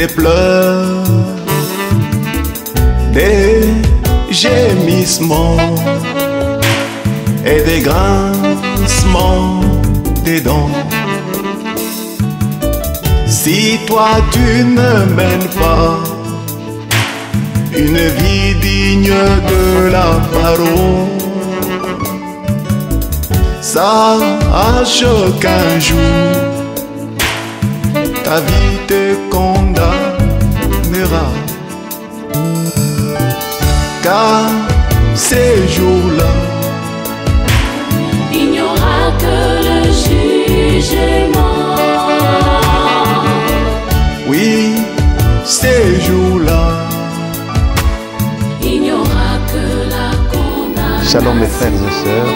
des pleurs, des gémissements et des grincements des dents. Si toi tu ne mènes pas une vie digne de la parole, sache qu'un jour ta vie te condamnera, car ces jours-là il n'y aura que le jugement. Oui, ces jours-là il n'y aura que la condamnation. Shalom mes frères et sœurs,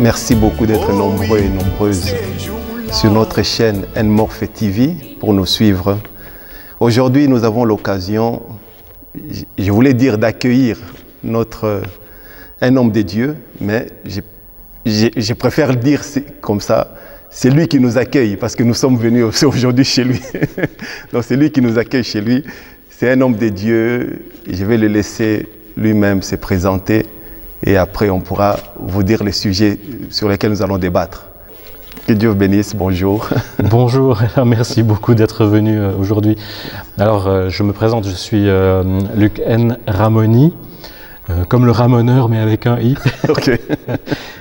merci beaucoup d'être nombreux et nombreuses sur notre chaîne Enmorphe TV pour nous suivre. Aujourd'hui, nous avons l'occasion, je voulais dire d'accueillir un homme de Dieu, mais je préfère le dire comme ça, c'est lui qui nous accueille parce que nous sommes venus aujourd'hui chez lui. Donc c'est lui qui nous accueille chez lui. C'est un homme de Dieu, je vais le laisser lui-même se présenter et après on pourra vous dire les sujets sur lesquels nous allons débattre. Que Dieu vous bénisse, bonjour. Bonjour, merci beaucoup d'être venu aujourd'hui. Alors je me présente, je suis Luc N. Ramoni, comme le ramoneur mais avec un i. Okay.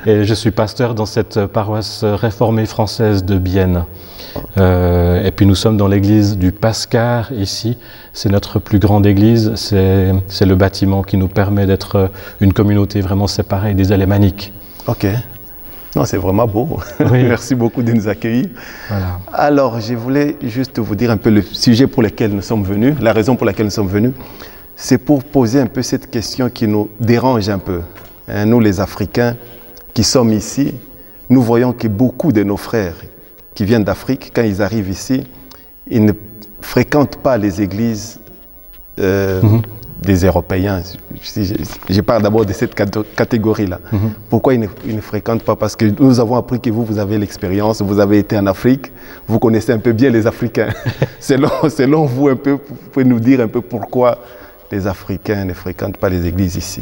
Et je suis pasteur dans cette paroisse réformée française de Bienne. Et puis nous sommes dans l'église du Pascar ici. C'est notre plus grande église, c'est le bâtiment qui nous permet d'être une communauté vraiment séparée des alémaniques. Ok. Non, c'est vraiment beau. Oui. Merci beaucoup de nous accueillir. Voilà. Alors, je voulais juste vous dire un peu le sujet pour lequel nous sommes venus, la raison pour laquelle nous sommes venus. C'est pour poser un peu cette question qui nous dérange un peu. Hein, nous, les Africains qui sommes ici, nous voyons que beaucoup de nos frères qui viennent d'Afrique, quand ils arrivent ici, ils ne fréquentent pas les églises des Européens. Je parle d'abord de cette catégorie-là. Pourquoi ils ne fréquentent pas? Parce que nous avons appris que vous avez l'expérience, vous avez été en Afrique, vous connaissez un peu bien les Africains. Selon vous, un peu, vous pouvez nous dire un peu pourquoi les Africains ne fréquentent pas les églises ici?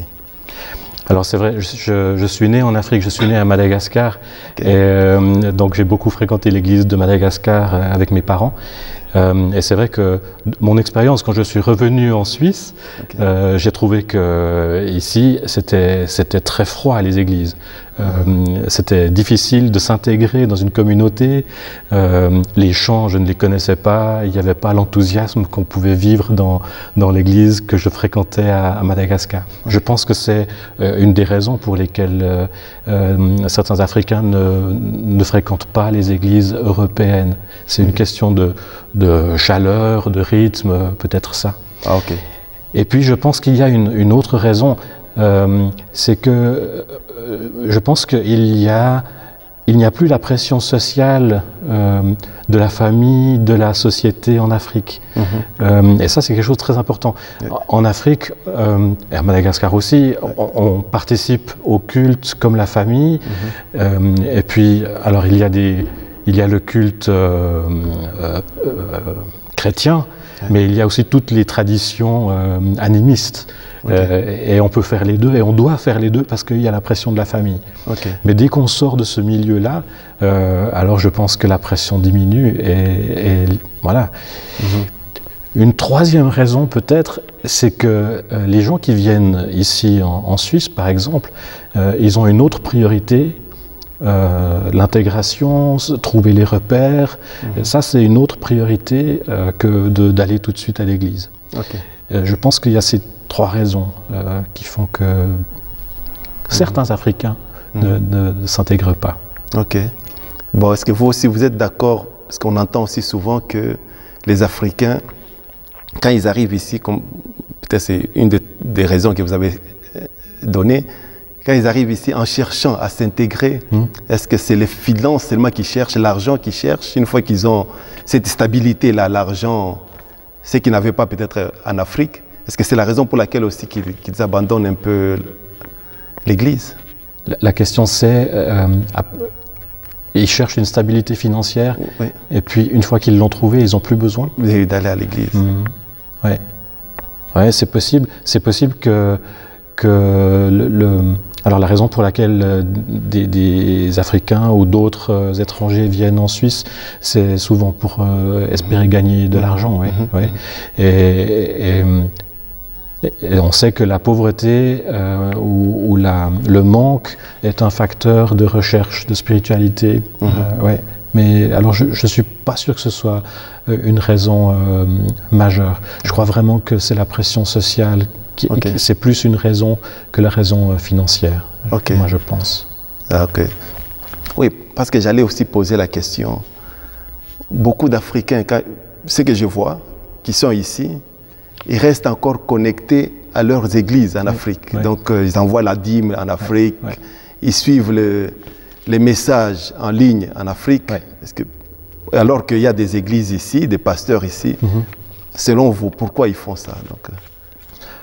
Alors c'est vrai, je suis né en Afrique, je suis né à Madagascar, okay. Et donc j'ai beaucoup fréquenté l'église de Madagascar avec mes parents. Et c'est vrai que mon expérience, quand je suis revenu en Suisse, okay. J'ai trouvé que ici c'était très froid les églises. C'était difficile de s'intégrer dans une communauté. Les chants, je ne les connaissais pas. Il n'y avait pas l'enthousiasme qu'on pouvait vivre dans l'église que je fréquentais à Madagascar. Okay. Je pense que c'est une des raisons pour lesquelles certains Africains ne fréquentent pas les églises européennes. C'est une question de chaleur, de rythme, peut-être ça. Ah, ok. Et puis je pense qu'il y a une autre raison, c'est que je pense qu'il n'y a plus la pression sociale de la famille, de la société en Afrique. Et ça, c'est quelque chose de très important. En Afrique, et à Madagascar aussi, on participe au culte comme la famille. Et puis, alors il y a le culte chrétien, mais il y a aussi toutes les traditions animistes. Okay. Et on peut faire les deux, et on doit faire les deux parce qu'il y a la pression de la famille. Okay. Mais dès qu'on sort de ce milieu-là, alors je pense que la pression diminue, et voilà. Une troisième raison peut-être, c'est que les gens qui viennent ici en Suisse, par exemple, ils ont une autre priorité. L'intégration, trouver les repères, ça c'est une autre priorité que d'aller tout de suite à l'église. Okay. Je pense qu'il y a ces trois raisons qui font que certains Africains ne s'intègrent pas. Ok. Bon, est-ce que vous aussi vous êtes d'accord, parce qu'on entend aussi souvent que les Africains, quand ils arrivent ici, peut-être c'est une des raisons que vous avez données, quand ils arrivent ici en cherchant à s'intégrer, est-ce que c'est les finances seulement qu'ils cherchent, l'argent qu'ils cherchent? Une fois qu'ils ont cette stabilité-là, l'argent, ce qu'ils n'avaient pas peut-être en Afrique, est-ce que c'est la raison pour laquelle aussi qu'ils abandonnent un peu l'Église? La question c'est, ils cherchent une stabilité financière, Oui. et puis une fois qu'ils l'ont trouvée, ils n'ont plus besoin. D'aller à l'église. Oui, ouais, c'est possible. C'est possible que alors la raison pour laquelle des Africains ou d'autres étrangers viennent en Suisse, c'est souvent pour espérer gagner de l'argent. Ouais, ouais. Et on sait que la pauvreté ou le manque est un facteur de recherche de spiritualité. Ouais. Mais alors je ne suis pas sûr que ce soit une raison majeure. Je crois vraiment que c'est la pression sociale. C'est plus une raison que la raison financière, moi je pense. Ok. Oui, parce que j'allais aussi poser la question. Beaucoup d'Africains, ceux que je vois, qui sont ici, ils restent encore connectés à leurs églises en Afrique. Oui. Donc ils envoient la dîme en Afrique, ils suivent les messages en ligne en Afrique. Alors qu'il y a des églises ici, des pasteurs ici. Selon vous, pourquoi ils font ça?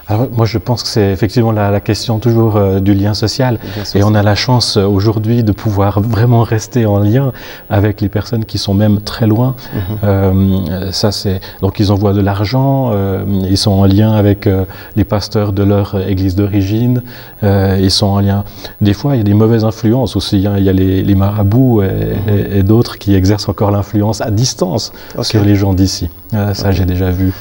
Alors, moi, je pense que c'est effectivement la question toujours du lien social. Et on a la chance aujourd'hui de pouvoir vraiment rester en lien avec les personnes qui sont même très loin. Donc, ils envoient de l'argent, ils sont en lien avec les pasteurs de leur église d'origine, ils sont en lien. Des fois, il y a des mauvaises influences aussi. Hein. Il y a les marabouts et d'autres qui exercent encore l'influence à distance sur les gens d'ici. Ça, j'ai déjà vu.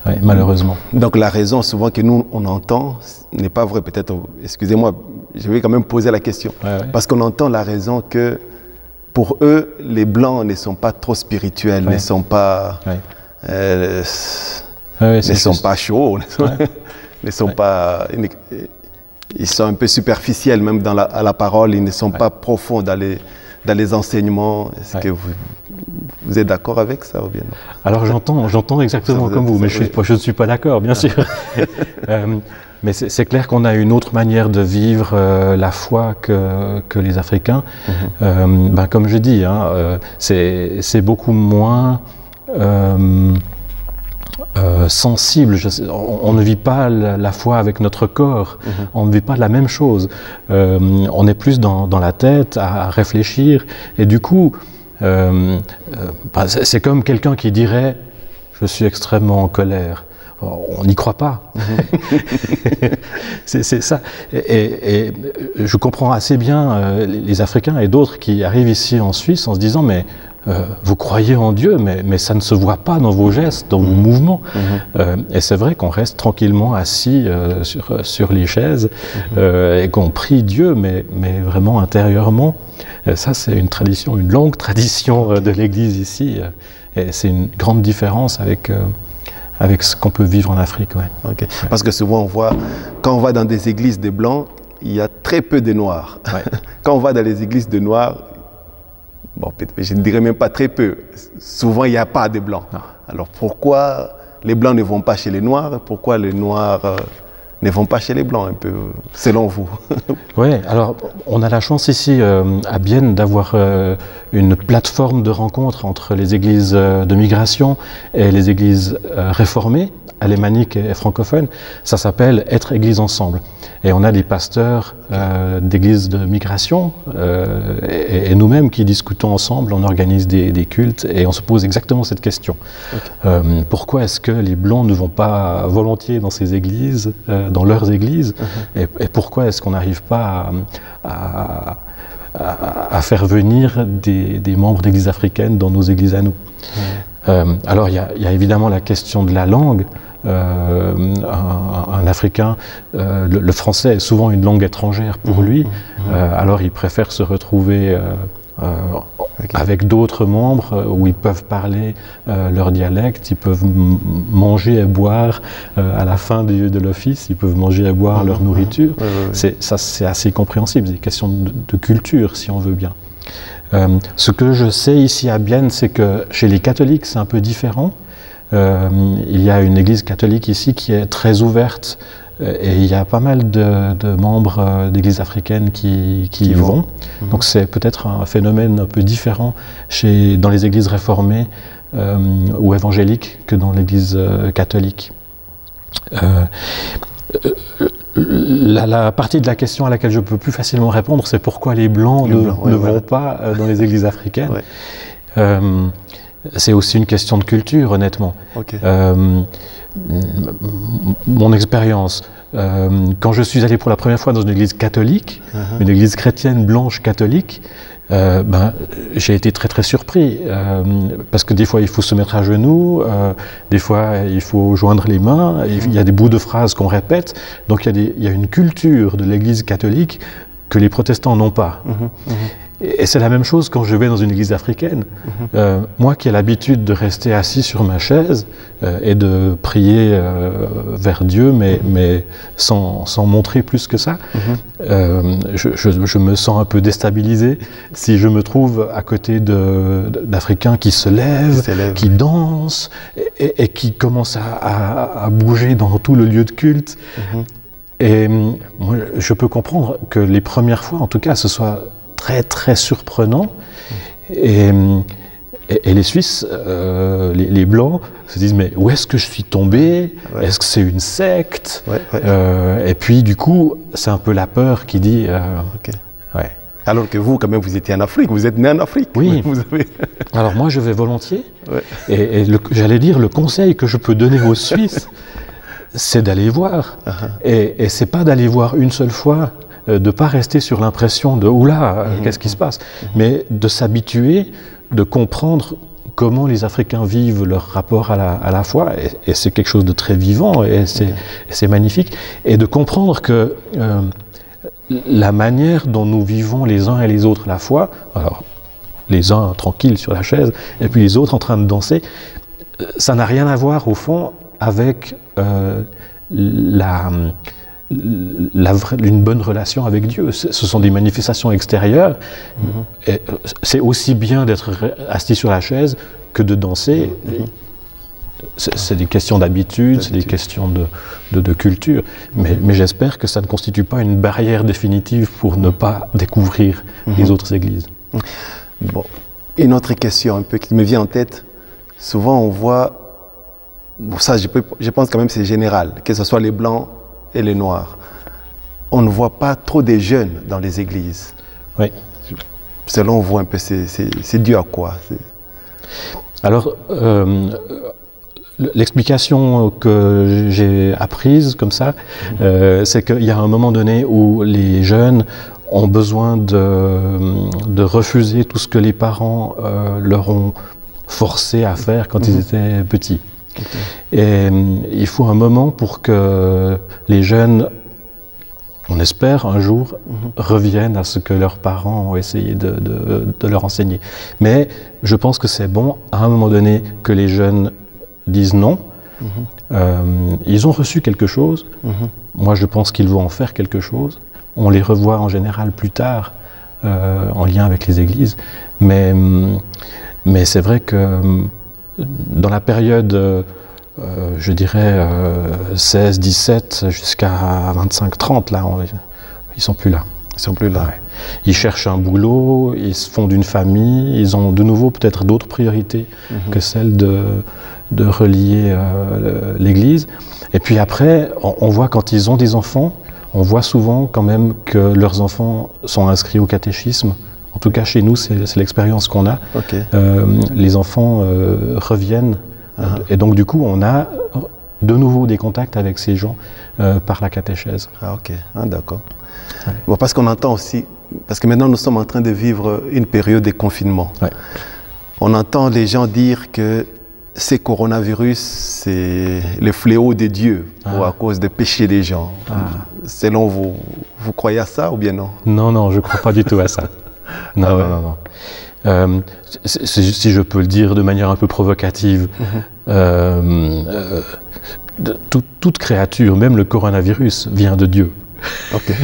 Oui, malheureusement. Donc la raison souvent que nous on entend n'est pas vraie, peut-être, excusez-moi, je vais quand même poser la question. Parce qu'on entend la raison que pour eux, les Blancs ne sont pas trop spirituels, ne sont pas, ne sont pas chauds, ne sont pas, ils sont un peu superficiels même à la parole, ils ne sont pas profonds dans les enseignements. Est-ce que vous êtes d'accord avec ça ou bien non? Alors j'entends exactement comme vous, mais je ne suis pas d'accord, bien sûr. Mais c'est clair qu'on a une autre manière de vivre la foi que les Africains. Comme je dis, hein, c'est beaucoup moins sensible. On ne vit pas la foi avec notre corps, on ne vit pas la même chose. On est plus dans la tête à réfléchir, et du coup, c'est comme quelqu'un qui dirait « je suis extrêmement en colère ». On n'y croit pas. C'est ça. Et je comprends assez bien les Africains et d'autres qui arrivent ici en Suisse en se disant « mais vous croyez en Dieu, mais ça ne se voit pas dans vos gestes, dans vos mouvements. » Et c'est vrai qu'on reste tranquillement assis sur les chaises et qu'on prie Dieu, mais vraiment intérieurement. Ça, c'est une tradition, une longue tradition de l'Église ici. Et c'est une grande différence avec ce qu'on peut vivre en Afrique. Parce que souvent, on voit, quand on va dans des églises de Blancs, il y a très peu de Noirs. Quand on va dans les églises de Noirs, bon, je ne dirais même pas très peu. Souvent, il n'y a pas de Blancs. Alors, pourquoi les Blancs ne vont pas chez les Noirs? Pourquoi les Noirs ne vont pas chez les Blancs, un peu, selon vous? Oui, alors, on a la chance ici, à Bienne, d'avoir une plateforme de rencontre entre les églises de migration et les églises réformées, alémaniques et francophones. Ça s'appelle « Être Église ensemble ». Et on a des pasteurs d'églises de migration et nous-mêmes qui discutons ensemble, on organise des cultes et on se pose exactement cette question. Pourquoi est-ce que les Blancs ne vont pas volontiers dans ces églises, dans leurs églises, et pourquoi est-ce qu'on n'arrive pas à faire venir des membres d'églises africaines dans nos églises à nous? Alors il y a évidemment la question de la langue. Un Africain, le français est souvent une langue étrangère pour lui, alors il préfère se retrouver avec d'autres membres où ils peuvent parler leur dialecte, ils peuvent manger et boire à la fin de l'office, ils peuvent manger et boire leur nourriture. Ça, c'est assez compréhensible, c'est une question de culture, si on veut bien. Ce que je sais ici à Bienne, c'est que chez les catholiques, c'est un peu différent. Il y a une église catholique ici qui est très ouverte et il y a pas mal de membres d'églises africaines qui y vont. Donc c'est peut-être un phénomène un peu différent dans les églises réformées ou évangéliques que dans l'église catholique. La partie de la question à laquelle je peux plus facilement répondre, c'est pourquoi les Blancs ne vont pas dans les églises africaines. Ouais. C'est aussi une question de culture, honnêtement. Okay. Mon expérience, quand je suis allé pour la première fois dans une église catholique, une église chrétienne blanche catholique, j'ai été très très surpris parce que des fois il faut se mettre à genoux, des fois il faut joindre les mains, il y a des bouts de phrases qu'on répète, donc il y a une culture de l'église catholique que les protestants n'ont pas. Et c'est la même chose quand je vais dans une église africaine. Moi qui ai l'habitude de rester assis sur ma chaise et de prier vers Dieu, mais sans montrer plus que ça, je me sens un peu déstabilisé si je me trouve à côté d'Africains qui se lèvent, qui dansent et qui commencent à bouger dans tout le lieu de culte. Et moi, je peux comprendre que les premières fois, en tout cas, ce soit très très surprenant et les Suisses, les Blancs se disent mais où est-ce que je suis tombé, est-ce que c'est une secte, et puis du coup c'est un peu la peur qui dit alors que vous quand même vous étiez en Afrique, vous êtes né en Afrique. Oui. Alors moi je vais volontiers et j'allais dire le conseil que je peux donner aux Suisses c'est d'aller voir et c'est pas d'aller voir une seule fois, de ne pas rester sur l'impression de « oula, qu'est-ce qui se passe ?» mais de s'habituer, de comprendre comment les Africains vivent leur rapport à la foi, et c'est quelque chose de très vivant, et c'est magnifique, et de comprendre que la manière dont nous vivons les uns et les autres la foi, alors les uns tranquilles sur la chaise, et puis les autres en train de danser, ça n'a rien à voir au fond avec une bonne relation avec Dieu. Ce sont des manifestations extérieures. Et c'est aussi bien d'être assis sur la chaise que de danser. C'est des questions d'habitude, c'est des questions de culture. Mais j'espère que ça ne constitue pas une barrière définitive pour ne pas découvrir les autres églises. Bon. Une autre question un peu qui me vient en tête. Souvent on voit, ça je pense quand même c'est général, que ce soit les Blancs et les Noirs. On ne voit pas trop des jeunes dans les églises. Oui. Selon vous, un peu, c'est dû à quoi? Alors, l'explication que j'ai apprise comme ça, c'est qu'il y a un moment donné où les jeunes ont besoin de refuser tout ce que les parents leur ont forcé à faire quand ils étaient petits. Et il faut un moment pour que les jeunes, on espère un jour, reviennent à ce que leurs parents ont essayé de leur enseigner. Mais je pense que c'est bon, à un moment donné, que les jeunes disent non. Ils ont reçu quelque chose. Moi, je pense qu'ils vont en faire quelque chose. On les revoit en général plus tard, en lien avec les églises. Mais c'est vrai que dans la période, je dirais 16, 17 jusqu'à 25, 30, là, ils sont plus là. Ils sont plus là. Ouais. Ils cherchent un boulot, ils se fondent une famille, ils ont de nouveau peut-être d'autres priorités que celle de relier l'Église. Et puis après, on voit quand ils ont des enfants, on voit souvent quand même que leurs enfants sont inscrits au catéchisme. En tout cas, chez nous, c'est l'expérience qu'on a. Les enfants reviennent. Et donc, du coup, on a de nouveau des contacts avec ces gens par la catéchèse. Ah, ok. Ah, d'accord. Ouais. Bon, parce qu'on entend aussi... Parce que maintenant, nous sommes en train de vivre une période de confinement. Ouais. On entend les gens dire que ces coronavirus, c'est le fléau de Dieu à cause des péchés des gens. Selon vous, vous croyez à ça ou bien non? Non, non, je ne crois pas du tout à ça. Non, non, non. Si je peux le dire de manière un peu provocative, toute créature, même le coronavirus, vient de Dieu. Okay.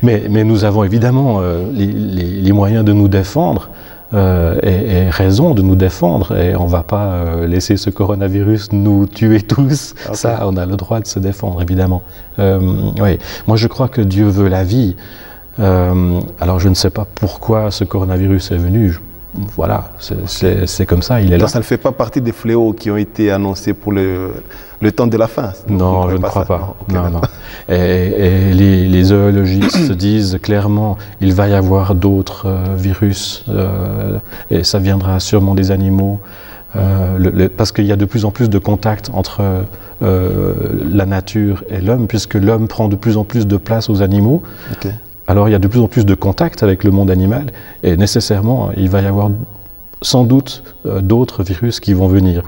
mais nous avons évidemment les moyens de nous défendre et raison de nous défendre, et on ne va pas laisser ce coronavirus nous tuer tous. Okay. Ça, on a le droit de se défendre, évidemment. Oui. Moi, je crois que Dieu veut la vie. Alors je ne sais pas pourquoi ce coronavirus est venu, voilà, c'est comme ça, il est là. Donc ça ne fait pas partie des fléaux qui ont été annoncés pour le temps de la fin? Non, je ne crois pas. Non. Et les zoologistes disent clairement il va y avoir d'autres virus et ça viendra sûrement des animaux. Parce qu'il y a de plus en plus de contact entre la nature et l'homme, puisque l'homme prend de plus en plus de place aux animaux. Okay. Alors il y a de plus en plus de contact avec le monde animal, et nécessairement il va y avoir sans doute d'autres virus qui vont venir,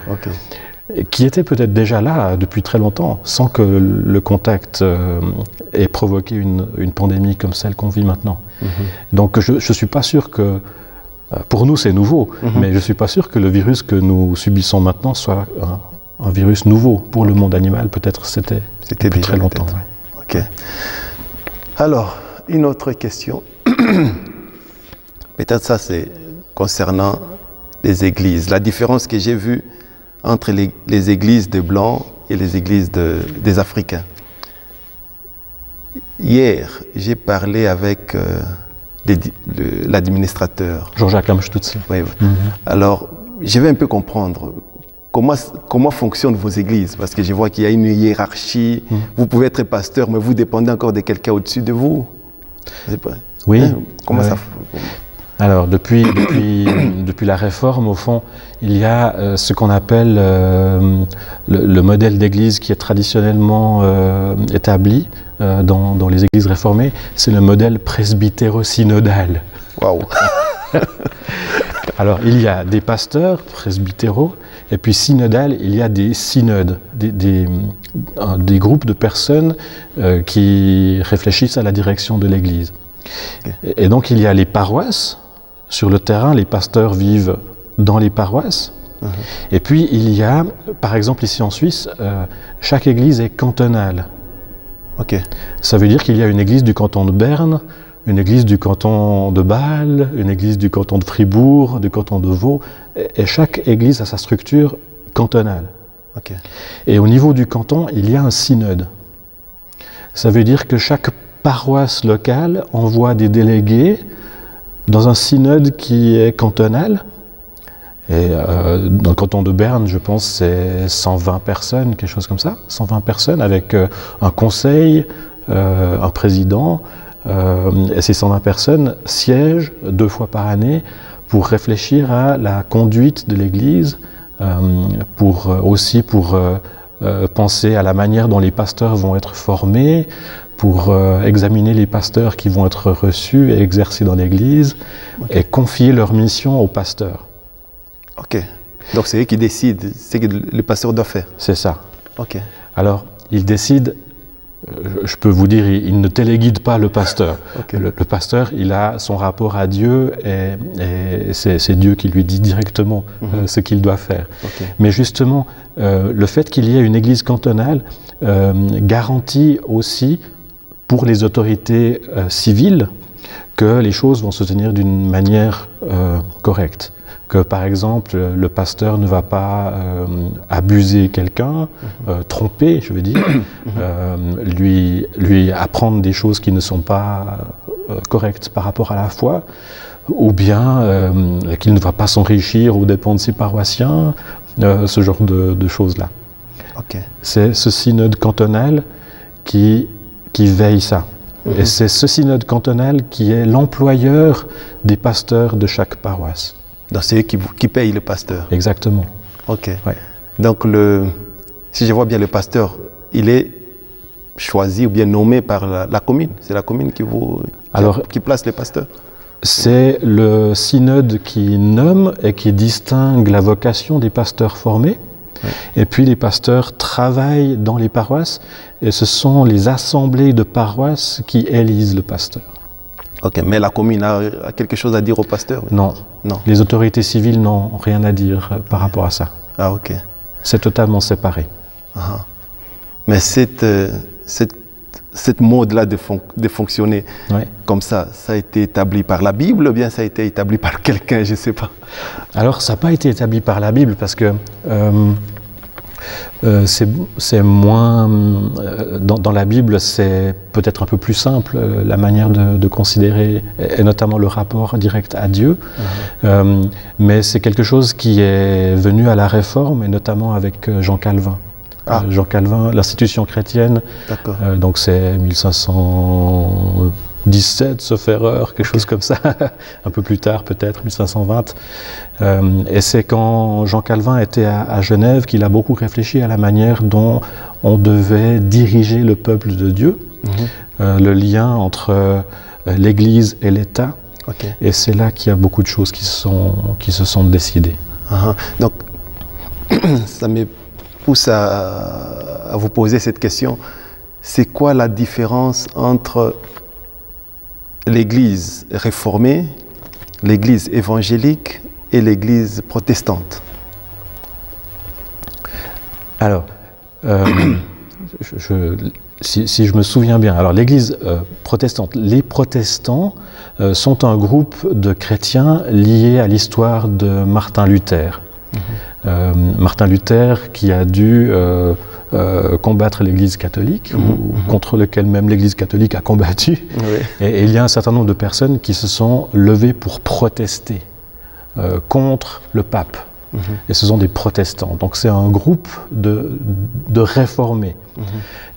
qui étaient peut-être déjà là depuis très longtemps, sans que le contact ait provoqué une pandémie comme celle qu'on vit maintenant. Donc je ne suis pas sûr que, pour nous c'est nouveau, mais je ne suis pas sûr que le virus que nous subissons maintenant soit un virus nouveau. Pour le monde animal, peut-être c'était depuis très longtemps. Ok. Alors, une autre question, peut-être ça c'est concernant les églises. La différence que j'ai vue entre les églises de Blancs et les églises des Africains. Hier, j'ai parlé avec l'administrateur. Jean-Jacques Amstutz. Oui. Alors, je vais un peu comprendre comment fonctionnent vos églises, parce que je vois qu'il y a une hiérarchie. Vous pouvez être pasteur, mais vous dépendez encore de quelqu'un au-dessus de vous. Oui. Comment ça? Alors, depuis la réforme, au fond, il y a ce qu'on appelle le modèle d'église qui est traditionnellement établi dans les églises réformées. C'est le modèle presbytéro-synodal. Waouh. Alors, il y a des pasteurs presbytéraux, et puis synodal, il y a des synodes, des groupes de personnes qui réfléchissent à la direction de l'Église. Et donc, il y a les paroisses. Sur le terrain, les pasteurs vivent dans les paroisses. Et puis, il y a, par exemple, ici en Suisse, chaque église est cantonale. Ça veut dire qu'il y a une église du canton de Berne, une église du canton de Bâle, une église du canton de Fribourg, du canton de Vaud, et chaque église a sa structure cantonale. Et au niveau du canton, il y a un synode. Ça veut dire que chaque paroisse locale envoie des délégués dans un synode qui est cantonal. Et dans le canton de Berne, je pense c'est 120 personnes, quelque chose comme ça, 120 personnes avec un conseil, un président. Et ces 120 personnes siègent 2 fois par année pour réfléchir à la conduite de l'Église, pour penser à la manière dont les pasteurs vont être formés, pour examiner les pasteurs qui vont être reçus et exercer dans l'Église, et confier leur mission aux pasteurs. Donc c'est eux qui décident ce que le pasteur doit faire. C'est ça. Alors, ils décident. Je peux vous dire, il ne téléguide pas le pasteur. Le pasteur, il a son rapport à Dieu et c'est Dieu qui lui dit directement ce qu'il doit faire. Mais justement, le fait qu'il y ait une église cantonale garantit aussi pour les autorités civiles que les choses vont se tenir d'une manière correcte. Que par exemple, le pasteur ne va pas abuser quelqu'un, tromper, je veux dire, lui apprendre des choses qui ne sont pas correctes par rapport à la foi, ou bien qu'il ne va pas s'enrichir aux dépens de ses paroissiens, ce genre de choses-là. C'est ce synode cantonal qui veille ça. Et c'est ce synode cantonal qui est l'employeur des pasteurs de chaque paroisse. Donc c'est eux qui payent le pasteur. Exactement. Donc si je vois bien, le pasteur, il est choisi ou bien nommé par la commune. C'est la commune qui place les pasteurs. C'est le synode qui nomme et qui distingue la vocation des pasteurs formés. Et puis les pasteurs travaillent dans les paroisses et ce sont les assemblées de paroisses qui élisent le pasteur. Mais la commune a quelque chose à dire au pasteur? Non. Les autorités civiles n'ont rien à dire par rapport à ça. C'est totalement séparé. Mais cette mode-là de fonctionner comme ça a été établi par la Bible ou bien ça a été établi par quelqu'un, je ne sais pas? Alors, ça n'a pas été établi par la Bible parce que C'est moins... dans la Bible, c'est peut-être un peu plus simple, la manière de considérer, et notamment le rapport direct à Dieu. Mais c'est quelque chose qui est venu à la Réforme, et notamment avec Jean Calvin. Jean Calvin, l'institution chrétienne, donc c'est 1517, sauf erreur, quelque chose comme ça, un peu plus tard peut-être, 1520. Et c'est quand Jean Calvin était à Genève qu'il a beaucoup réfléchi à la manière dont on devait diriger le peuple de Dieu, le lien entre l'Église et l'État. Et c'est là qu'il y a beaucoup de choses qui se sont décidées. Donc, ça me pousse à vous poser cette question. C'est quoi la différence entre l'Église réformée, l'Église évangélique et l'Église protestante? Alors, si je me souviens bien, alors l'Église protestante, les protestants sont un groupe de chrétiens liés à l'histoire de Martin Luther. Martin Luther qui a dû combattre l'Église catholique, ou contre lequel même l'Église catholique a combattu. Et il y a un certain nombre de personnes qui se sont levées pour protester contre le pape. Et ce sont des protestants. Donc c'est un groupe de réformés.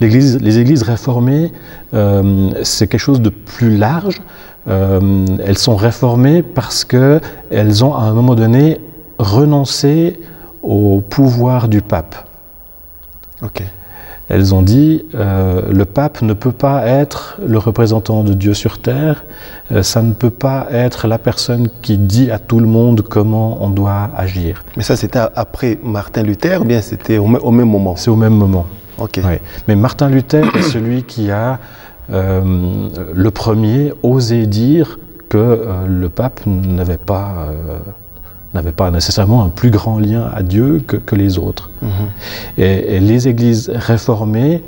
Les églises réformées, c'est quelque chose de plus large. Elles sont réformées parce qu'elles ont à un moment donné renoncé au pouvoir du pape. Elles ont dit le pape ne peut pas être le représentant de Dieu sur terre, ça ne peut pas être la personne qui dit à tout le monde comment on doit agir. Mais ça, c'était après Martin Luther ou bien c'était au même moment? C'est au même moment. Ouais. Mais Martin Luther est celui qui a le premier osé dire que le pape n'avait pas nécessairement un plus grand lien à Dieu que les autres. Et les églises réformées,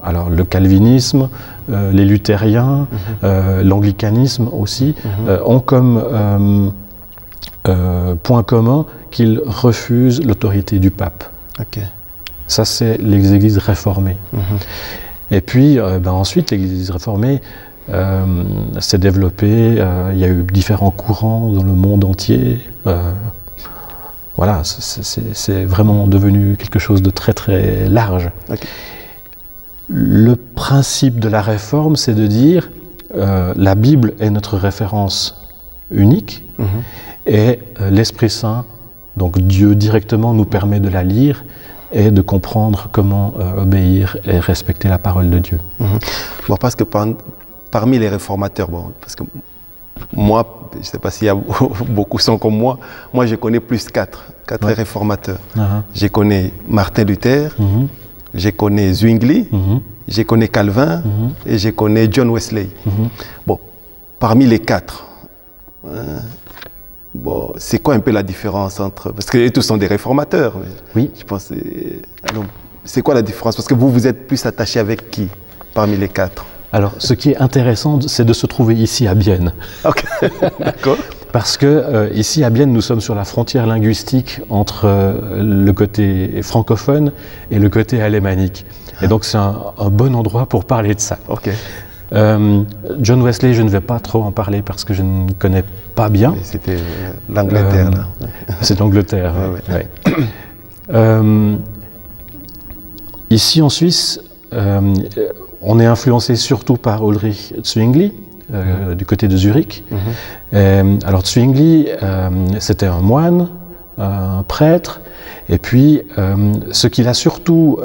alors le calvinisme, les luthériens, l'anglicanisme aussi, ont comme point commun qu'ils refusent l'autorité du pape. Ça, c'est les églises réformées. Et puis, ensuite, l'église réformée s'est développée, il y a eu différents courants dans le monde entier. Voilà, c'est vraiment devenu quelque chose de très très large. Le principe de la réforme, c'est de dire la Bible est notre référence unique et l'Esprit Saint, donc Dieu directement, nous permet de la lire et de comprendre comment obéir et respecter la parole de Dieu. Bon, parce que parmi les réformateurs, parce que moi, je ne sais pas s'il y a beaucoup sont comme moi je connais plus quatre réformateurs. Je connais Martin Luther, je connais Zwingli, je connais Calvin et je connais John Wesley. Bon, parmi les quatre, c'est quoi un peu la différence entre... Parce que tous sont des réformateurs. Oui. Je pense... Alors, c'est quoi la différence? Parce que vous êtes plus attaché avec qui parmi les quatre? Alors, ce qui est intéressant, c'est de se trouver ici à Bienne. D'accord. Parce que ici à Bienne, nous sommes sur la frontière linguistique entre le côté francophone et le côté alémanique. Et donc, c'est un bon endroit pour parler de ça. John Wesley, je ne vais pas trop en parler parce que je ne connais pas bien. C'était l'Angleterre, là. C'est l'Angleterre, Ici, en Suisse, on est influencé surtout par Ulrich Zwingli, du côté de Zurich. Alors Zwingli, c'était un moine, un prêtre, et puis ce qu'il a surtout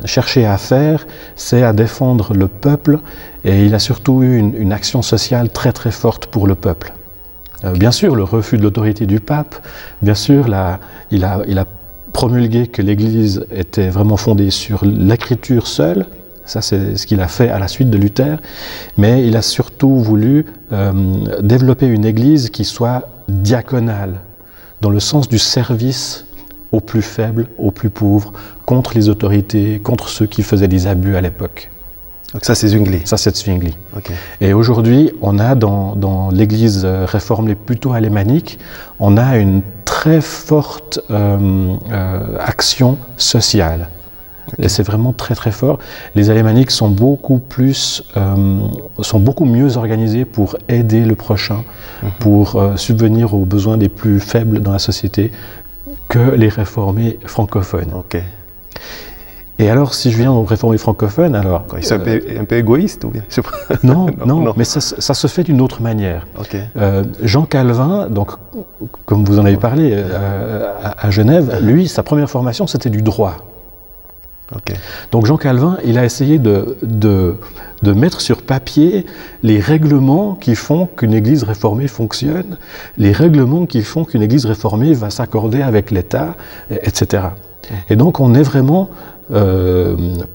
cherché à faire, c'est à défendre le peuple, et il a surtout eu une action sociale très très forte pour le peuple. Bien sûr, le refus de l'autorité du pape, bien sûr, il a promulgué que l'Église était vraiment fondée sur l'écriture seule. Ça, c'est ce qu'il a fait à la suite de Luther. Mais il a surtout voulu développer une Église qui soit diaconale, dans le sens du service aux plus faibles, aux plus pauvres, contre les autorités, contre ceux qui faisaient des abus à l'époque. Donc ça, c'est Zwingli. Ça, c'est Zwingli. Okay. Et aujourd'hui, on a dans l'Église réformée plutôt alémanique, on a une très forte action sociale. Okay. Et c'est vraiment très très fort. Les alémaniques sont beaucoup mieux organisés pour aider le prochain, pour subvenir aux besoins des plus faibles dans la société que les réformés francophones. Okay. Et alors, si je viens aux réformés francophones, alors... Ils sont un peu égoïstes ou bien? Non, mais ça se fait d'une autre manière. Okay. Jean Calvin, donc, comme vous en avez parlé à Genève, lui, sa première formation, c'était du droit. Okay. Donc Jean Calvin, il a essayé de mettre sur papier les règlements qui font qu'une église réformée fonctionne, les règlements qui font qu'une église réformée va s'accorder avec l'État, etc. Et donc on est vraiment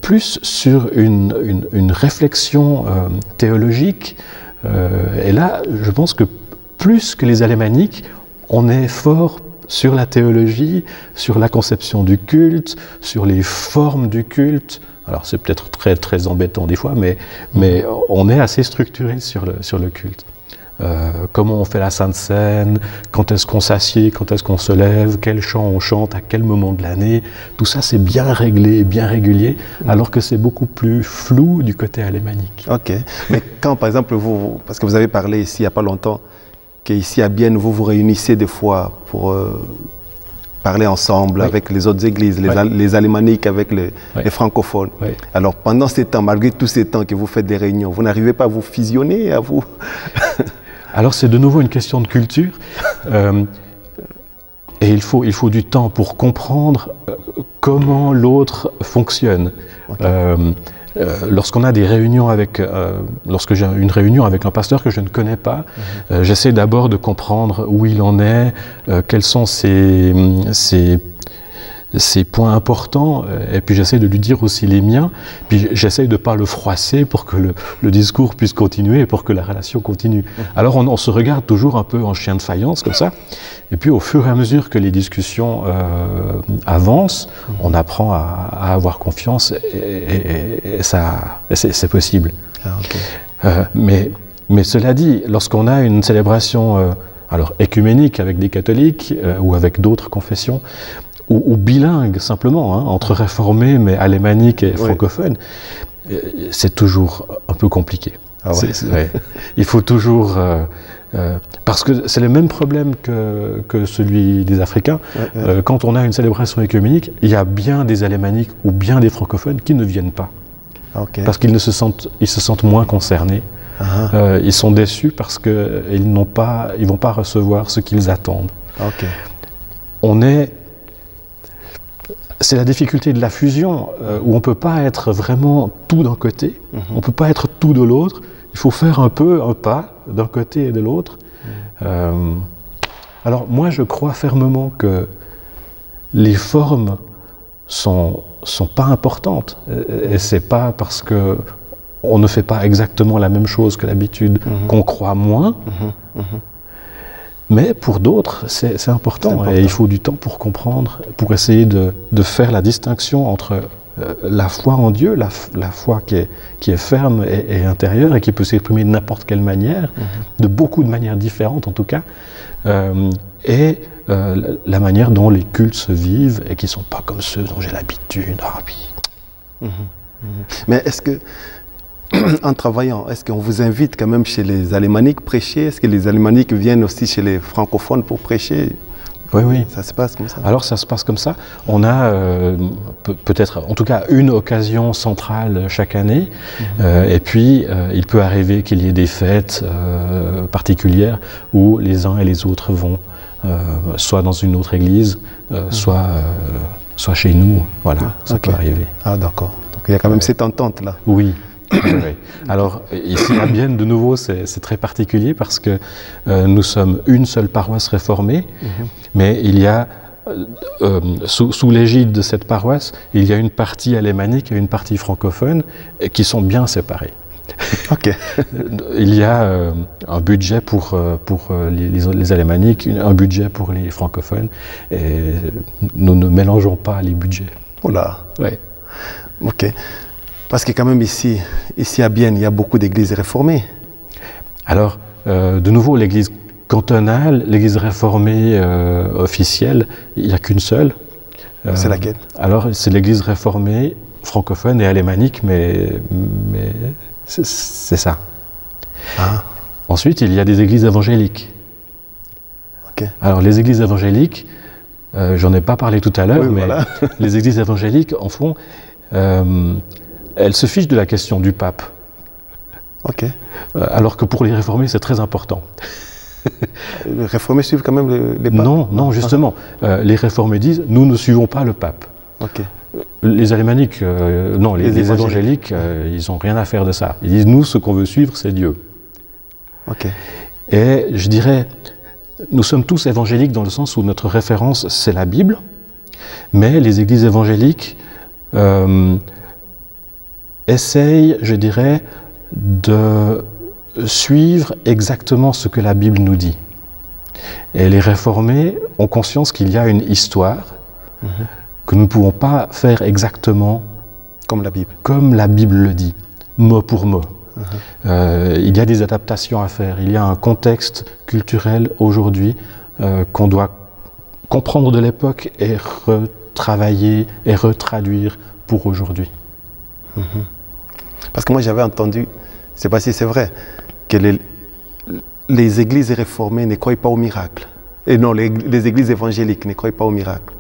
plus sur une réflexion théologique. Et là, je pense que plus que les alémaniques, on est fort sur la théologie, sur la conception du culte, sur les formes du culte. Alors c'est peut-être très, très embêtant des fois, mais on est assez structuré sur le culte. Comment on fait la Sainte Seine, quand est-ce qu'on s'assied, quand est-ce qu'on se lève, quel chant on chante, à quel moment de l'année, tout ça c'est bien réglé, bien régulier, alors que c'est beaucoup plus flou du côté alémanique. Ok, mais quand par exemple parce que vous avez parlé ici il n'y a pas longtemps, qu'ici à Bienne vous vous réunissez des fois pour parler ensemble avec les autres églises, les alémaniques avec les francophones. Oui. Alors pendant ces temps, malgré tous ces temps que vous faites des réunions, vous n'arrivez pas à vous fusionner, à vous... Alors c'est de nouveau une question de culture. Et il faut du temps pour comprendre comment l'autre fonctionne. Okay. Lorsqu'on a des réunions lorsque j'ai une réunion avec un pasteur que je ne connais pas, j'essaie d'abord de comprendre où il en est, quels sont ses points importants, et puis j'essaie de lui dire aussi les miens, puis j'essaie de ne pas le froisser pour que le discours puisse continuer et pour que la relation continue. Alors on se regarde toujours un peu en chien de faïence comme ça, et puis au fur et à mesure que les discussions avancent, on apprend à avoir confiance et c'est possible. Ah, okay. Mais cela dit, lorsqu'on a une célébration alors écuménique avec des catholiques ou avec d'autres confessions, ou bilingue simplement, hein, entre réformés mais alémaniques et francophones, c'est toujours un peu compliqué. Ah ouais. Il faut toujours... parce que c'est le même problème que celui des Africains. Quand on a une célébration écuménique, il y a bien des alémaniques ou bien des francophones qui ne viennent pas. Okay. Parce qu'ils se sentent moins concernés. Ils sont déçus parce qu'ils vont pas recevoir ce qu'ils attendent. Okay. C'est la difficulté de la fusion, où on ne peut pas être vraiment tout d'un côté, on ne peut pas être tout de l'autre, il faut faire un pas d'un côté et de l'autre. Alors moi je crois fermement que les formes sont pas importantes, et c'est pas parce que on ne fait pas exactement la même chose que d'habitude qu'on croit moins. Mais pour d'autres, c'est important, et il faut du temps pour comprendre, pour essayer de faire la distinction entre la foi en Dieu, la foi qui est ferme et intérieure et qui peut s'exprimer de n'importe quelle manière, de beaucoup de manières différentes en tout cas, et la manière dont les cultes se vivent et qui ne sont pas comme ceux dont j'ai l'habitude. Mais est-ce que, en travaillant, est-ce qu'on vous invite quand même chez les alémaniques prêcher? Est-ce que les alémaniques viennent aussi chez les francophones pour prêcher? Oui. Ça se passe comme ça? Alors ça se passe comme ça. On a peut-être, en tout cas, une occasion centrale chaque année. Et puis, il peut arriver qu'il y ait des fêtes particulières où les uns et les autres vont soit dans une autre église, soit chez nous. Voilà, ça peut arriver. Ah d'accord. Donc il y a quand même cette entente-là. Oui. Alors ici à Bienne, de nouveau, c'est très particulier parce que nous sommes une seule paroisse réformée, mais il y a, sous l'égide de cette paroisse, il y a une partie alémanique et une partie francophone qui sont bien séparées. Okay. Il y a un budget pour les alémaniques, un budget pour les francophones, et nous ne mélangeons pas les budgets. Oula. Ouais. Ok. Parce que quand même ici à Bienne, il y a beaucoup d'églises réformées. Alors, de nouveau, l'église cantonale, l'église réformée officielle, il n'y a qu'une seule. C'est laquelle? Alors, c'est l'église réformée francophone et alémanique, mais c'est ça. Ah. Ensuite, il y a des églises évangéliques. Okay. Alors, les églises évangéliques, j'en ai pas parlé tout à l'heure, oui, mais voilà. les églises évangéliques, en fond, elles se fichent de la question du pape. Okay. Alors que pour les réformés, c'est très important. Les réformés suivent quand même les papes? Non, justement. Les réformés disent, nous ne suivons pas le pape. Okay. Les alémaniques, non, les évangéliques, ils n'ont rien à faire de ça. Ils disent, nous, ce qu'on veut suivre, c'est Dieu. Okay. Et je dirais, nous sommes tous évangéliques dans le sens où notre référence, c'est la Bible, mais les églises évangéliques essayent, je dirais, de suivre exactement ce que la Bible nous dit. Et les réformés ont conscience qu'il y a une histoire que nous ne pouvons pas faire exactement comme la Bible. Comme la Bible le dit, mot pour mot. Il y a des adaptations à faire, il y a un contexte culturel aujourd'hui qu'on doit comprendre de l'époque et retravailler et retraduire pour aujourd'hui. Parce que moi j'avais entendu, je ne sais pas si c'est vrai, que les églises réformées ne croient pas au miracle. Et non, les églises évangéliques ne croient pas au miracle.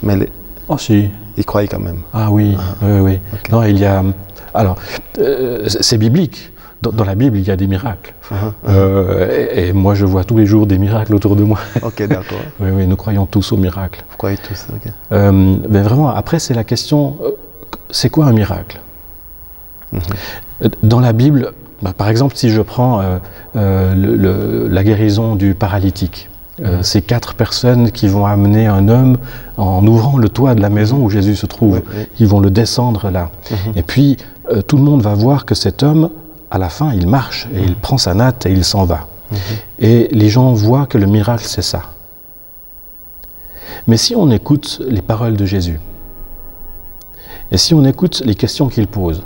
Mais oh si. Ils croient quand même. Ah oui, oui. Okay. Non, il y a... Alors, c'est biblique. Dans la Bible, il y a des miracles. Et moi, je vois tous les jours des miracles autour de moi. Ok, d'accord. Oui, nous croyons tous aux miracles. Vous croyez tous, ok. Mais vraiment, après, c'est la question, c'est quoi un miracle? Dans la Bible, par exemple, si je prends la guérison du paralytique, ces 4 personnes qui vont amener un homme en ouvrant le toit de la maison où Jésus se trouve. Ils vont le descendre là. Et puis, tout le monde va voir que cet homme, à la fin, il marche et il prend sa natte et il s'en va. Et les gens voient que le miracle, c'est ça. Mais si on écoute les paroles de Jésus, et si on écoute les questions qu'il pose,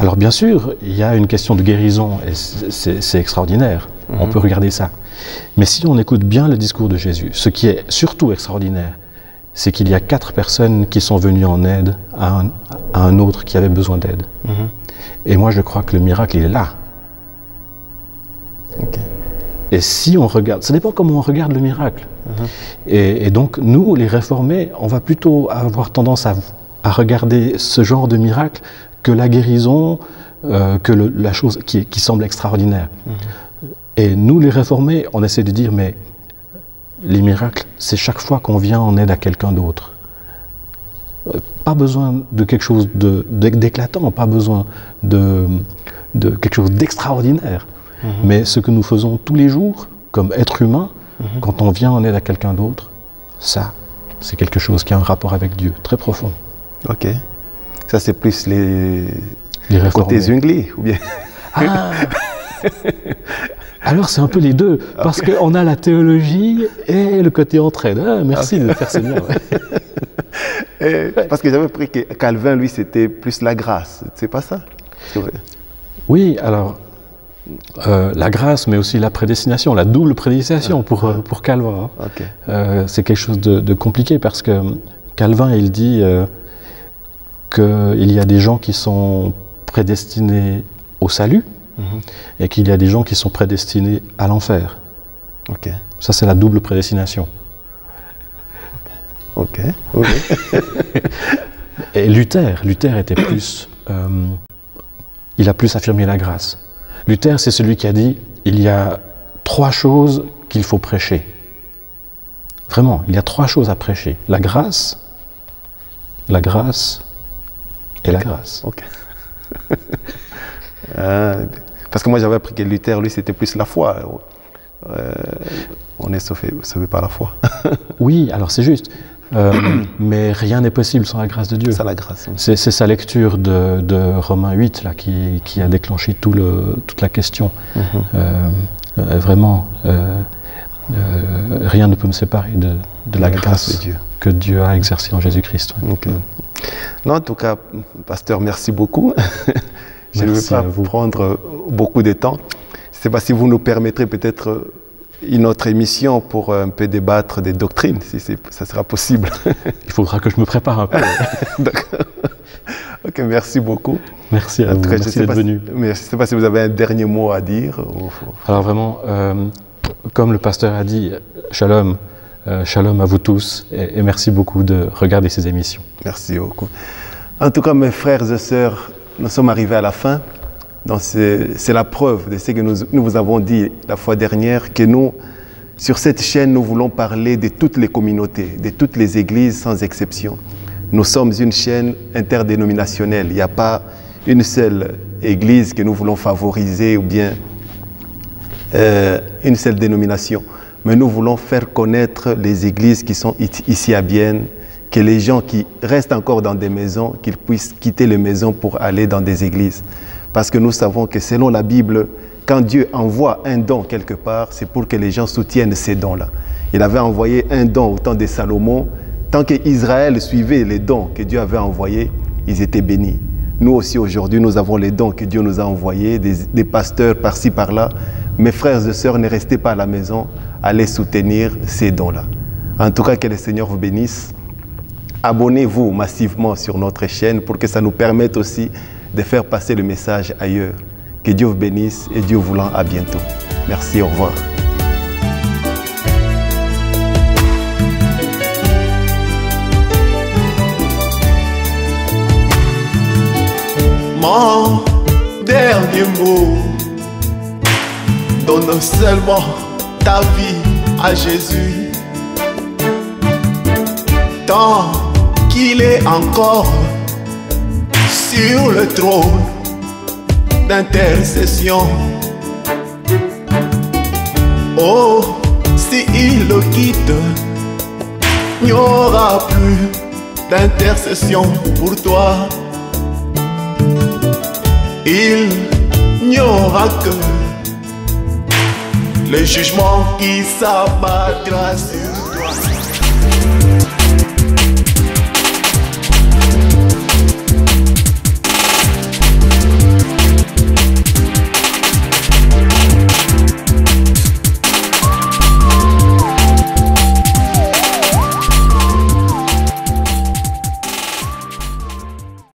alors bien sûr, il y a une question de guérison et c'est extraordinaire. On peut regarder ça. Mais si on écoute bien le discours de Jésus, ce qui est surtout extraordinaire, c'est qu'il y a 4 personnes qui sont venues en aide à un autre qui avait besoin d'aide. Et moi, je crois que le miracle, il est là. Okay. Et si on regarde, ça dépend comment on regarde le miracle. Et donc, nous, les réformés, on va plutôt avoir tendance à regarder ce genre de miracle que la guérison, que la chose qui semble extraordinaire. Et nous, les réformés, on essaie de dire, mais les miracles, c'est chaque fois qu'on vient en aide à quelqu'un d'autre. Pas besoin de quelque chose d'éclatant, pas besoin de quelque chose d'extraordinaire. Mais ce que nous faisons tous les jours, comme êtres humains, quand on vient en aide à quelqu'un d'autre, ça, c'est quelque chose qui a un rapport avec Dieu, très profond. Ok. Ça, c'est plus les côtés Zwingli, ou bien... Ah. Alors, c'est un peu les deux, parce qu'on a la théologie et le côté entraide. Ah, merci de faire ça bien. Parce que j'avais appris que Calvin, lui, c'était plus la grâce. C'est pas ça? Oui, alors, la grâce, mais aussi la prédestination, la double prédestination pour Calvin. C'est quelque chose de compliqué, parce que Calvin, il dit qu'il y a des gens qui sont prédestinés au salut, et qu'il y a des gens qui sont prédestinés à l'enfer. Ça, c'est la double prédestination. Ok. Et Luther était plus... il a plus affirmé la grâce. Luther, c'est celui qui a dit, il y a 3 choses qu'il faut prêcher. Vraiment, il y a 3 choses à prêcher. La grâce et la grâce. Parce que moi, j'avais appris que Luther, lui, c'était plus la foi. On est sauvé par la foi. Oui, alors c'est juste. Mais rien n'est possible sans la grâce de Dieu. C'est la grâce. Oui. C'est sa lecture de Romains 8 là, qui a déclenché toute la question. Vraiment, rien ne peut me séparer de la grâce de Dieu. que Dieu a exercée en Jésus-Christ. Okay. Non, en tout cas, pasteur, merci beaucoup. Je ne vais pas prendre beaucoup de temps. Je ne sais pas si vous nous permettrez peut-être une autre émission pour un peu débattre des doctrines, si ça sera possible. Il faudra que je me prépare un peu. D'accord. Ok, merci beaucoup. Merci à vous, merci d'être venu. Je ne sais pas si vous avez un dernier mot à dire. Alors vraiment, comme le pasteur a dit, shalom. Shalom à vous tous et merci beaucoup de regarder ces émissions. Merci beaucoup. En tout cas, mes frères et sœurs, nous sommes arrivés à la fin. Donc c'est la preuve de ce que nous vous avons dit la fois dernière, que nous, sur cette chaîne, nous voulons parler de toutes les communautés, de toutes les églises sans exception. Nous sommes une chaîne interdénominationnelle. Il n'y a pas une seule église que nous voulons favoriser ou bien une seule dénomination. Mais nous voulons faire connaître les églises qui sont ici à Bienne, que les gens qui restent encore dans des maisons, qu'ils puissent quitter les maisons pour aller dans des églises. Parce que nous savons que selon la Bible, quand Dieu envoie un don quelque part, c'est pour que les gens soutiennent ces dons-là. Il avait envoyé un don au temps de Salomon. Tant qu'Israël suivait les dons que Dieu avait envoyés, ils étaient bénis. Nous aussi aujourd'hui, nous avons les dons que Dieu nous a envoyés, des pasteurs par-ci, par-là. Mes frères et sœurs, ne restez pas à la maison, allez soutenir ces dons-là. En tout cas, que le Seigneur vous bénisse. Abonnez-vous massivement sur notre chaîne pour que ça nous permette aussi de faire passer le message ailleurs. Que Dieu vous bénisse et Dieu voulant, à bientôt. Merci, au revoir. Mon dernier mot, donne seulement ta vie à Jésus. Tant qu'il est encore sur le trône d'intercession. Oh, si il le quitte, il n'y aura plus d'intercession pour toi. Il n'y aura que le jugement qui s'abattra sur